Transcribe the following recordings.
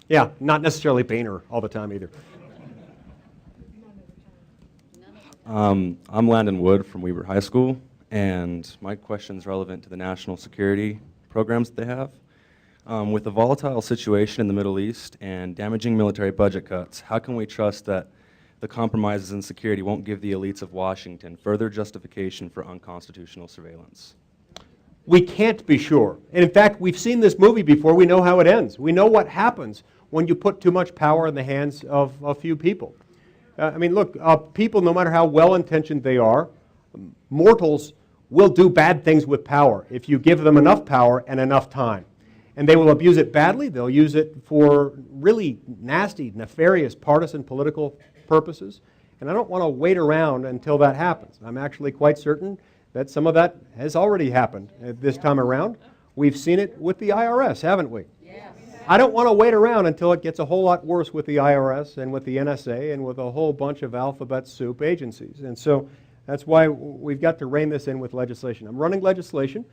Yeah, not necessarily Boehner all the time either. I'm Landon Wood from Weber High School, and my question is relevant to the national security programs that they have. With the volatile situation in the Middle East and damaging military budget cuts, how can we trust that the compromises in security won't give the elites of Washington further justification for unconstitutional surveillance? We can't be sure. And in fact, we've seen this movie before. We know how it ends. We know what happens when you put too much power in the hands of a few people. I mean, look, people, no matter how well-intentioned they are, mortals will do bad things with power if you give them enough power and enough time. And they will abuse it badly. They'll use it for really nasty, nefarious, partisan political purposes. And I don't want to wait around until that happens. I'm actually quite certain that some of that has already happened this time around. We've seen it with the IRS, haven't we? Yes. I don't want to wait around until it gets a whole lot worse with the IRS and with the NSA and with a whole bunch of alphabet soup agencies. And so that's why we've got to rein this in with legislation. I'm running legislation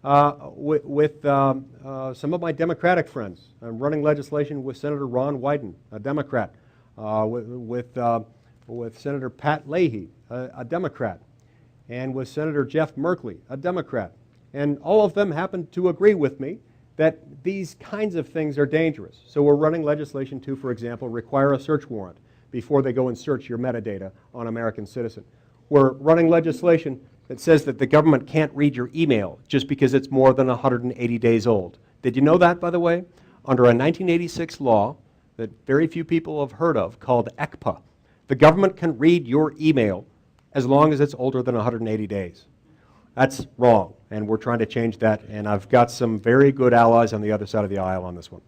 with some of my Democratic friends. I'm running legislation with Senator Ron Wyden, a Democrat, with Senator Pat Leahy, a Democrat, and with Senator Jeff Merkley, a Democrat. And all of them happen to agree with me that these kinds of things are dangerous. So we're running legislation to, for example, require a search warrant before they go and search your metadata on American citizen. We're running legislation that says that the government can't read your email just because it's more than 180 days old. Did you know that, by the way? Under a 1986 law that very few people have heard of called ECPA, the government can read your email as long as it's older than 180 days. That's wrong, and we're trying to change that, and I've got some very good allies on the other side of the aisle on this one.